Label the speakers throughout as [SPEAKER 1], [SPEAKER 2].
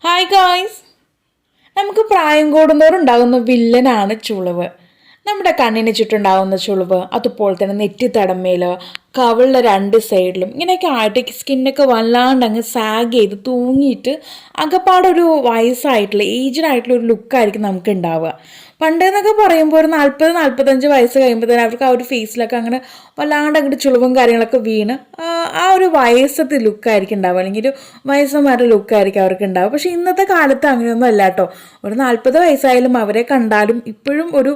[SPEAKER 1] Hi guys. നമുക്ക് പ്രായം കൂടുന്നവർ ഉണ്ടാകുന്ന വില്ലനാണ് ചുളിവ്. നമ്മുടെ കണ്ണിന് ചുറ്റുണ്ടാകുന്ന ചുളിവ്, അതുപോലെ തന്നെ നെറ്റിത്തടമേൽ, കവിളിലെ രണ്ട് സൈഡിലും ഇങ്ങനെയൊക്കെ ആയിട്ട് സ്കിന്നൊക്കെ വല്ലാണ്ട് അങ്ങ് സാഗ് ചെയ്ത് തൂങ്ങിയിട്ട് അകപ്പാടൊരു വയസ്സായിട്ടുള്ള ഏജ്ഡ് ആയിട്ടുള്ള ഒരു ലുക്കായിരിക്കും നമുക്ക് ഉണ്ടാവുക. പണ്ടെന്നൊക്കെ പറയുമ്പോൾ ഒരു 40-45 വയസ്സ് കഴിയുമ്പോൾ തന്നെ അവർക്ക് ആ ഒരു ഫേസിലൊക്കെ അങ്ങനെ വല്ലാണ്ട് അങ്ങോട്ട് ചുളിവും കാര്യങ്ങളൊക്കെ വീണ് ആ ഒരു വയസ്സത്തെ ലുക്കായിരിക്കും ഉണ്ടാവുക, അല്ലെങ്കിൽ ഒരു വയസ്സന്മാരുടെ ലുക്കായിരിക്കും അവർക്ക് ഉണ്ടാവുക. പക്ഷേ ഇന്നത്തെ കാലത്ത് അങ്ങനെയൊന്നും അല്ല കേട്ടോ. ഒരു 40 വയസ്സായാലും അവരെ കണ്ടാലും ഇപ്പോഴും ഒരു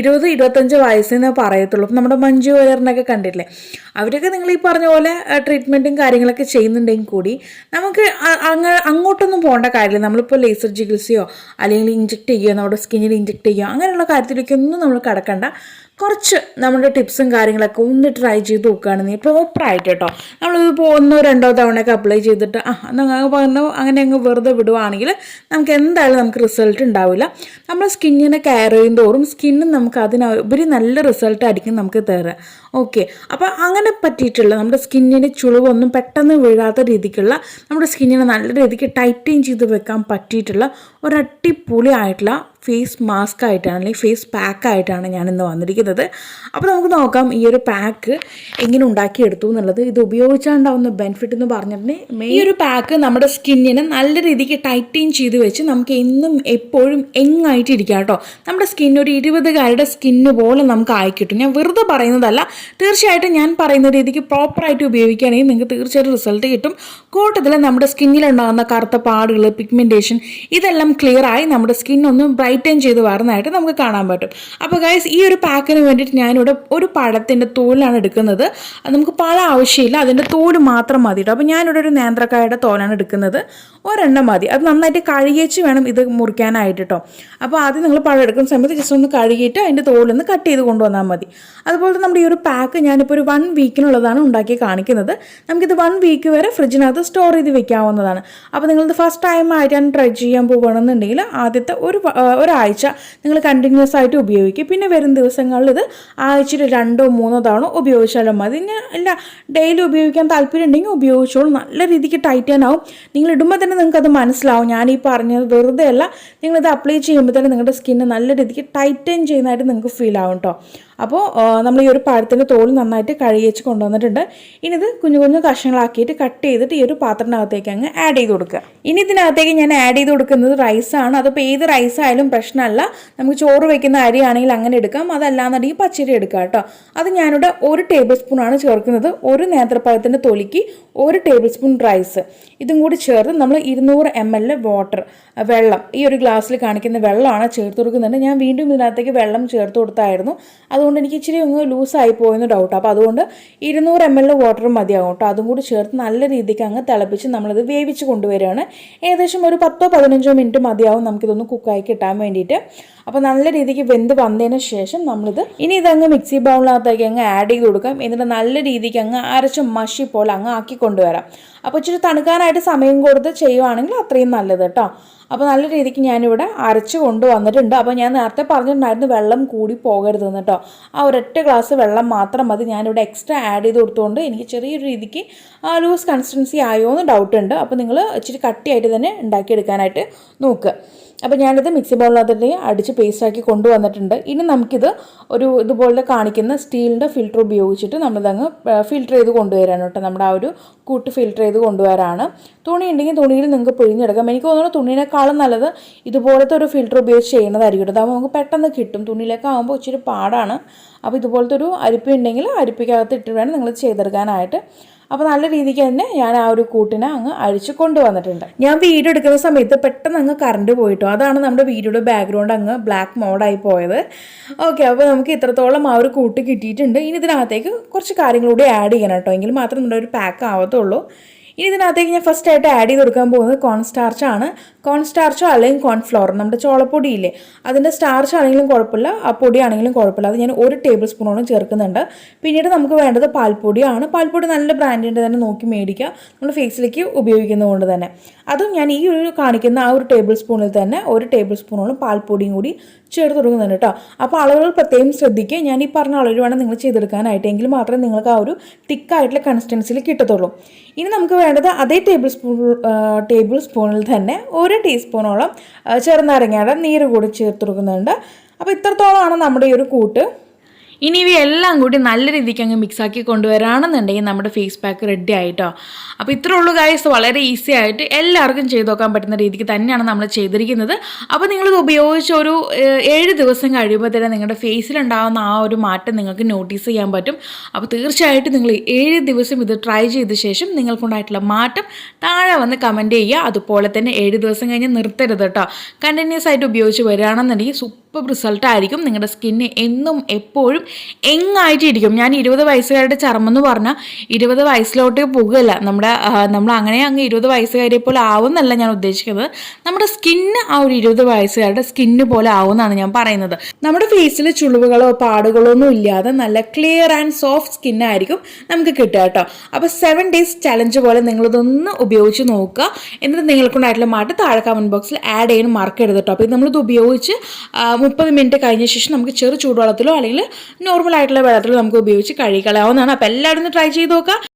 [SPEAKER 1] 20-25 വയസ്സെന്നേ പറയത്തുള്ളൂ. നമ്മുടെ മഞ്ജു വാര്യറിനൊക്കെ കണ്ടിട്ടില്ലേ, അവരൊക്കെ നിങ്ങൾ ഈ പറഞ്ഞ പോലെ ട്രീറ്റ്മെൻറ്റും കാര്യങ്ങളൊക്കെ ചെയ്യുന്നുണ്ടെങ്കിൽ കൂടി നമുക്ക് അങ്ങോട്ടൊന്നും പോകേണ്ട കാര്യമില്ല. നമ്മളിപ്പോൾ ലേസർ ചികിത്സയോ അല്ലെങ്കിൽ ഇഞ്ചെക്ട് ചെയ്യുകയോ നമ്മുടെ സ്കിന്നിൽ ഇഞ്ചെക്ട് ചെയ്യുകയോ അങ്ങനെയുള്ള കാര്യത്തിലേക്കൊന്നും നമ്മൾ കടക്കണ്ട. കുറച്ച് നമ്മുടെ ടിപ്സും കാര്യങ്ങളൊക്കെ ഒന്ന് ട്രൈ ചെയ്ത് നോക്കുകയാണെന്ന് പ്രോപ്പറായിട്ട് കേട്ടോ. നമ്മളിതിപ്പോൾ 1-2 തവണയൊക്കെ അപ്ലൈ ചെയ്തിട്ട് അങ്ങനെ അങ്ങ് വെറുതെ വിടുവാണെങ്കിൽ നമുക്ക് എന്തായാലും നമുക്ക് റിസൾട്ട് ഉണ്ടാവില്ല. നമ്മൾ സ്കിന്നിനെ കെയർ ചെയ്യും തോറും സ്കിന്നും നമുക്ക് അതിനുപരി നല്ല റിസൾട്ട് ആയിരിക്കും നമുക്ക് തരുക. ഓക്കെ, അപ്പോൾ അങ്ങനെ പറ്റിയിട്ടുള്ള നമ്മുടെ സ്കിന്നിന് ചുളിവൊന്നും പെട്ടെന്ന് വീഴാത്ത രീതിക്കുള്ള, നമ്മുടെ സ്കിന്നിനെ നല്ല രീതിക്ക് ടൈറ്റൻ ചെയ്ത് വെക്കാൻ പറ്റിയിട്ടുള്ള ഒരു അടിപൊളി ആയിട്ടുള്ള ഫേസ് മാസ്ക് ആയിട്ടാണ്, അല്ലെങ്കിൽ ഫേസ് പാക്ക് ആയിട്ടാണ് ഞാനിന്ന് വന്നിരിക്കുന്നത്. അപ്പോൾ നമുക്ക് നോക്കാം ഈ ഒരു പാക്ക് എങ്ങനെ ഉണ്ടാക്കിയെടുത്തു എന്നുള്ളത്. ഇത് ഉപയോഗിച്ചാണ്ടാവുന്ന ബെനിഫിറ്റ് എന്ന് പറഞ്ഞിട്ടുണ്ടെങ്കിൽ, ഈ ഒരു പാക്ക് നമ്മുടെ സ്കിന്നിനെ നല്ല രീതിക്ക് ടൈറ്റൻ ചെയ്ത് വെച്ച് നമുക്ക് എന്നും എപ്പോഴും എങ്ങായിട്ടിരിക്കാം കേട്ടോ. നമ്മുടെ സ്കിൻ ഒരു 20കാരുടെ സ്കിന്ന് പോലെ നമുക്ക് ആയിക്കിട്ടും. ഞാൻ വെറുതെ പറയുന്നതല്ല, തീർച്ചയായിട്ടും ഞാൻ പറയുന്ന രീതിക്ക് പ്രോപ്പറായിട്ട് ഉപയോഗിക്കുകയാണെങ്കിൽ നിങ്ങൾക്ക് തീർച്ചയായിട്ടും റിസൾട്ട് കിട്ടും. കൂട്ടത്തിൽ നമ്മുടെ സ്കിന്നിലുണ്ടാകുന്ന കറുത്ത പാടുകൾ, പിഗ്മെൻറ്റേഷൻ, ഇതെല്ലാം ക്ലിയർ ആയി നമ്മുടെ സ്കിന്നൊന്നും ബ്രൈറ്റൻ ചെയ്ത് വരുന്നതായിട്ട് നമുക്ക് കാണാൻ പറ്റും. അപ്പോൾ ഗൈസ്, ഈ ഒരു പാക്കിന് വേണ്ടിയിട്ട് ഞാനിവിടെ ഒരു പഴത്തിൻ്റെ തോലാണ് എടുക്കുന്നത്. അത് നമുക്ക് പഴം ആവശ്യമില്ല, അതിൻ്റെ തോല് മാത്രം മതി കേട്ടോ. അപ്പോൾ ഞാനിവിടെ ഒരു നേന്ത്രക്കായുടെ തോലാണ് എടുക്കുന്നത്, ഒരെണ്ണം മതി. അത് നന്നായിട്ട് കഴുകിച്ച് വേണം ഇത് മുറിക്കാനായിട്ട് കേട്ടോ. അപ്പോൾ ആദ്യം നിങ്ങൾ പഴം എടുക്കുന്ന സമയത്ത് ജസ്റ്റ് ഒന്ന് കഴുകിയിട്ട് അതിൻ്റെ തോലൊന്ന് കട്ട് ചെയ്ത് കൊണ്ടുവന്നാൽ മതി. അതുപോലെ നമ്മുടെ ഈ ഒരു പാക്ക് ഞാനിപ്പോൾ ഒരു 1 വീക്കിനുള്ളതാണ് ഉണ്ടാക്കി കാണിക്കുന്നത്. നമുക്കിത് 1 വീക്ക് വരെ ഫ്രിഡ്ജിനകത്ത് സ്റ്റോർ ചെയ്ത് വെക്കാവുന്നതാണ്. അപ്പോൾ നിങ്ങളിത് ഫസ്റ്റ് ടൈം ആയിട്ടാണ് ട്രൈ ചെയ്യാൻ പോകുകയാണെന്നുണ്ടെങ്കിൽ ആദ്യത്തെ ഒരാഴ്ച നിങ്ങൾ കണ്ടിന്യൂസ് ആയിട്ട് ഉപയോഗിക്കും. പിന്നെ വരും ദിവസങ്ങളിൽ ഇത് ആഴ്ചയിൽ 2-3 തവണ ഉപയോഗിച്ചാലും മതി. അല്ല, ഡെയിലി ഉപയോഗിക്കാൻ താല്പര്യം ഉണ്ടെങ്കിൽ ഉപയോഗിച്ചോളൂ. നല്ല രീതിക്ക് ടൈറ്റൻ ആവും. നിങ്ങൾ ഇടുമ്പോൾ തന്നെ നിങ്ങൾക്കത് മനസ്സിലാവും. ഞാൻ ഈ പറഞ്ഞത് വെറുതെ അല്ല, നിങ്ങളിത് അപ്ലൈ ചെയ്യുമ്പോൾ തന്നെ നിങ്ങളുടെ സ്കിന്ന് നല്ല രീതിക്ക് ടൈറ്റൻ ചെയ്യുന്നതായിട്ട് നിങ്ങൾക്ക് ഫീൽ ആവും കേട്ടോ. അപ്പോൾ നമ്മൾ ഈ ഒരു പഴത്തിൻ്റെ തോൽ നന്നായിട്ട് കഴുകിച്ച് കൊണ്ടുവന്നിട്ടുണ്ട്. ഇനി ഇത് കുഞ്ഞു കുഞ്ഞു കഷ്ണങ്ങളാക്കിയിട്ട് കട്ട് ചെയ്തിട്ട് ഈ ഒരു പാത്രത്തിനകത്തേക്ക് അങ്ങ് ആഡ് ചെയ്ത് കൊടുക്കുക. ഇനി ഇതിനകത്തേക്ക് ഞാൻ ആഡ് ചെയ്ത് കൊടുക്കുന്നത് റൈസാണ്. അതിപ്പോൾ ഏത് റൈസ് ആയാലും പ്രശ്നമല്ല. നമുക്ക് ചോറ് വയ്ക്കുന്ന അരിയാണെങ്കിൽ അങ്ങനെ എടുക്കാം, അതല്ലാന്നുണ്ടെങ്കിൽ പച്ചരി എടുക്കാം കേട്ടോ. അത് ഞാനിവിടെ 1 ടേബിൾ സ്പൂണാണ് ചേർക്കുന്നത്. ഒരു നേന്ത്രപ്പഴത്തിൻ്റെ തൊലിക്ക് 1 ടേബിൾ സ്പൂൺ റൈസ്, ഇതും കൂടി ചേർത്ത് നമ്മൾ 200 ml വാട്ടർ, വെള്ളം, ഈ ഒരു ഗ്ലാസ്സിൽ കാണിക്കുന്ന വെള്ളമാണ് ചേർത്ത് കൊടുക്കുന്നുണ്ട്. ഞാൻ വീണ്ടും ഇതിനകത്തേക്ക് വെള്ളം ചേർത്ത് കൊടുത്തായിരുന്നു, അതുകൊണ്ട് എനിക്ക് ഇച്ചിരി ഒന്ന് ലൂസായി പോയെന്ന് ഡൗട്ട്. അപ്പോൾ അതുകൊണ്ട് 200 ml വാട്ടർ മതിയാകും കേട്ടോ. അതും കൂടി ചേർത്ത് നല്ല രീതിക്ക് അങ്ങ് തിളപ്പിച്ച് നമ്മളിത് വേവിച്ച് കൊണ്ടുവരികയാണ്. ഏകദേശം ഒരു 10-15 മിനിറ്റ് മതിയാവും നമുക്കിതൊന്ന് കുക്കായി കിട്ടാൻ വേണ്ടിയിട്ട്. അപ്പോൾ നല്ല രീതിക്ക് വെന്ത് വന്നതിന് ശേഷം ഇനി ഇതങ്ങ് മിക്സി ബൗളിനകത്തേക്ക് അങ്ങ് ആഡ് ചെയ്ത് കൊടുക്കാം. എന്നിട്ട് നല്ല രീതിക്ക് അങ്ങ് അരച്ച് മഷി പോലെ അങ്ങ് ആക്കി കൊണ്ടുവരാം. അപ്പോൾ ഇച്ചിരി തണുക്കാനായിട്ട് സമയം കൊടുത്ത് ചെയ്യുവാണെങ്കിൽ അത്രയും നല്ലത് കേട്ടോ. അപ്പോൾ നല്ല രീതിക്ക് ഞാനിവിടെ അരച്ച് കൊണ്ടുവന്നിട്ടുണ്ട്. അപ്പോൾ ഞാൻ നേരത്തെ പറഞ്ഞിട്ടുണ്ടായിരുന്നു വെള്ളം കൂടി പോകരുതെന്ന് കേട്ടോ. ആ ഒരൊറ്റ ഗ്ലാസ് വെള്ളം മാത്രം മതി. ഞാനിവിടെ എക്സ്ട്രാ ആഡ് ചെയ്ത് കൊടുത്തുകൊണ്ട് എനിക്ക് ചെറിയൊരു രീതിക്ക് ലൂസ് കൺസിസ്റ്റൻസി ആയോ എന്ന് ഡൗട്ട് ഉണ്ട്. അപ്പോൾ നിങ്ങൾ ഇച്ചിരി കട്ടിയായിട്ട് തന്നെ ഉണ്ടാക്കിയെടുക്കാനായിട്ട് നോക്കുക. അപ്പോൾ ഞാനിത് മിക്സി ബൗളിനകത്ത് അടിച്ച് പേസ്റ്റാക്കി കൊണ്ടുവന്നിട്ടുണ്ട്. ഇനി നമുക്കിത് ഒരു ഇതുപോലെ കാണിക്കുന്ന സ്റ്റീലിൻ്റെ ഫിൽറ്റർ ഉപയോഗിച്ചിട്ട് നമ്മളിതങ്ങ് ഫിൽറ്റർ ചെയ്ത് കൊണ്ടുവരാണ് കേട്ടോ. നമ്മുടെ ആ ഒരു കൂട്ട് ഫിൽറ്റർ ചെയ്ത് കൊണ്ടുവരാണ്. തുണി ഉണ്ടെങ്കിൽ തുണിയിൽ നിങ്ങൾക്ക് പിഴിഞ്ഞെടുക്കാം. എനിക്ക് തോന്നുന്നു തുണീനേക്കാളും നല്ലത് ഇതുപോലത്തെ ഒരു ഫിൽറ്റർ ഉപയോഗിച്ച് ചെയ്യുന്നതായിരിക്കും. അതാകുമ്പോൾ നമുക്ക് പെട്ടെന്ന് കിട്ടും. തുണിയിലൊക്കെ ആകുമ്പോൾ ഇച്ചിരി പാടാണ്. അപ്പോൾ ഇതുപോലത്തെ ഒരു അരിപ്പ ഉണ്ടെങ്കിൽ അരിപ്പയ്ക്കകത്ത് ഇട്ട് വേണം നിങ്ങൾ ചെയ്തെടുക്കാനായിട്ട്. അപ്പോൾ നല്ല രീതിക്ക് തന്നെ ഞാൻ ആ ഒരു കൂട്ടിനെ അങ്ങ് അഴിച്ച് കൊണ്ടുവന്നിട്ടുണ്ട്. ഞാൻ വീഡിയോ എടുക്കുന്ന സമയത്ത് പെട്ടെന്ന് അങ്ങ് കറണ്ട് പോയിട്ടോ. അതാണ് നമ്മുടെ വീഡിയോയുടെ ബാക്ക്ഗ്രൗണ്ട് അങ്ങ് ബ്ലാക്ക് മോഡായി പോയത്. ഓക്കെ, അപ്പോൾ നമുക്ക് ഇത്രത്തോളം ആ ഒരു കൂട്ട് കിട്ടിയിട്ടുണ്ട്. ഇനി ഇതിനകത്തേക്ക് കുറച്ച് കാര്യങ്ങളൂടെ ആഡ് ചെയ്യണം കേട്ടോ, എങ്കിൽ മാത്രം നമ്മുടെ ഒരു പാക്ക് ആവത്തുള്ളൂ. ഇനി ഇതിനകത്തേക്ക് ഞാൻ ഫസ്റ്റ് ആയിട്ട് ആഡ് ചെയ്ത് കൊടുക്കാൻ പോകുന്നത് കോൺസ്റ്റാർച്ചാണ്. കോൺസ്റ്റാർച്ചോ അല്ലെങ്കിൽ കോൺഫ്ലോർ, നമ്മുടെ ചോളപ്പൊടിയില്ലേ, അതിൻ്റെ സ്റ്റാർച്ച് ആണെങ്കിലും കുഴപ്പമില്ല, ആ പൊടിയാണെങ്കിലും കുഴപ്പമില്ല. അത് ഞാൻ 1 ടേബിൾ സ്പൂണോളം ചേർക്കുന്നുണ്ട്. പിന്നീട് നമുക്ക് വേണ്ടത് പാൽപ്പൊടിയാണ്. പാൽപ്പൊടി നല്ല ബ്രാൻഡിൻ്റെ തന്നെ നോക്കി മേടിക്കുക, നമ്മൾ ഫേസിലേക്ക് ഉപയോഗിക്കുന്നതുകൊണ്ട് തന്നെ. അതും ഞാൻ ഈ ഒരു കാണിക്കുന്ന ആ ഒരു ടേബിൾ സ്പൂണിൽ തന്നെ 1 ടേബിൾ സ്പൂണോളം പാൽപ്പൊടിയും കൂടി ചേർത്ത് കൊടുക്കുന്നുണ്ട് കേട്ടോ. അപ്പോൾ അളവുകൾ പ്രത്യേകം ശ്രദ്ധിക്കുക. ഞാൻ ഈ പറഞ്ഞ അളവിൽ വേണം നിങ്ങൾ ചെയ്തെടുക്കാനായിട്ട്, എങ്കിൽ മാത്രമേ നിങ്ങൾക്ക് ആ ഒരു തിക്കായിട്ടുള്ള കൺസിസ്റ്റൻസിയിൽ കിട്ടത്തുള്ളൂ. ഇനി നമുക്ക് വേണ്ടത് അതേ ടേബിൾ സ്പൂണിൽ തന്നെ 1 ടീസ്പൂണോളം ചെറുനാരങ്ങയുടെ നീര് കൂടി ചേർത്ത് കൊടുക്കുന്നുണ്ട്. അപ്പോൾ ഇത്രത്തോളമാണ് നമ്മുടെ ഈ ഒരു കൂട്ട്. ഇനി ഇവയെല്ലാം കൂടി നല്ല രീതിക്ക് അങ്ങ് മിക്സാക്കി കൊണ്ടുവരാണെന്നുണ്ടെങ്കിൽ നമ്മുടെ ഫേസ് പാക്ക് റെഡി ആയിട്ടോ. അപ്പോൾ ഇത്രേ ഉള്ളൂ ഗൈസ്. വളരെ ഈസി ആയിട്ട് എല്ലാവർക്കും ചെയ്ത് നോക്കാൻ പറ്റുന്ന രീതിക്ക് തന്നെയാണ് നമ്മൾ ചെയ്തിരിക്കുന്നത്. അപ്പോൾ നിങ്ങളിത് ഉപയോഗിച്ച് ഒരു 7 ദിവസം കഴിയുമ്പോൾ തന്നെ നിങ്ങളുടെ ഫേസിലുണ്ടാകുന്ന ആ ഒരു മാറ്റം നിങ്ങൾക്ക് നോട്ടീസ് ചെയ്യാൻ പറ്റും. അപ്പോൾ തീർച്ചയായിട്ടും നിങ്ങൾ 7 ദിവസം ഇത് ട്രൈ ചെയ്ത ശേഷം നിങ്ങൾക്കുണ്ടായിട്ടുള്ള മാറ്റം താഴെ വന്ന് കമൻറ്റ് ചെയ്യുക. അതുപോലെ തന്നെ 7 ദിവസം കഴിഞ്ഞ് നിർത്തരുത് കേട്ടോ. കണ്ടിന്യൂസ് ആയിട്ട് ഉപയോഗിച്ച് വരികയാണെന്നുണ്ടെങ്കിൽ സൂപ്പർ റിസൾട്ട് ആയിരിക്കും. നിങ്ങളുടെ സ്കിന്ന് എന്നും എപ്പോഴും എങ്ങായിട്ടിരിക്കും. ഞാൻ 20 വയസ്സുകാരുടെ ചർമ്മം എന്ന് പറഞ്ഞാൽ 20 വയസ്സിലോട്ട് പോകുകയല്ല, നമ്മൾ അങ്ങനെ അങ്ങ് 20 വയസ്സുകാരെ പോലെ ആവുമെന്നല്ല ഞാൻ ഉദ്ദേശിക്കുന്നത്. നമ്മുടെ സ്കിന്ന് ആ ഒരു 20 വയസ്സുകാരുടെ സ്കിന്ന് പോലെ ആവുമെന്നാണ് ഞാൻ പറയുന്നത്. നമ്മുടെ ഫേസിൽ ചുളിവുകളോ പാടുകളോ ഒന്നും ഇല്ലാതെ നല്ല ക്ലിയർ ആൻഡ് സോഫ്റ്റ് സ്കിന്നായിരിക്കും നമുക്ക് കിട്ടുക കേട്ടോ. അപ്പോൾ 7 ഡേയ്സ് ചലഞ്ച് പോലെ നിങ്ങളിതൊന്ന് ഉപയോഗിച്ച് നോക്കുക. എന്നിട്ട് നിങ്ങൾക്കുണ്ടായിട്ടുള്ള മാറ്റം താഴെ കമൻറ്റ് ബോക്സിൽ ആഡ് ചെയ്യാൻ മറക്കരുത് കേട്ടോ. അപ്പോൾ ഇത് നമ്മളിത് ഉപയോഗിച്ച് 30 മിനിറ്റ് കഴിഞ്ഞ ശേഷം നമുക്ക് ചെറു ചൂടുവെള്ളത്തിലോ അല്ലെങ്കിൽ നോർമൽ ആയിട്ടുള്ള വെള്ളത്തിലോ നമുക്ക് ഉപയോഗിച്ച് കഴുകിക്കളയാവുന്നതാണ്. അപ്പോൾ എല്ലാവരും ഒന്ന് ട്രൈ ചെയ്ത് നോക്കുക.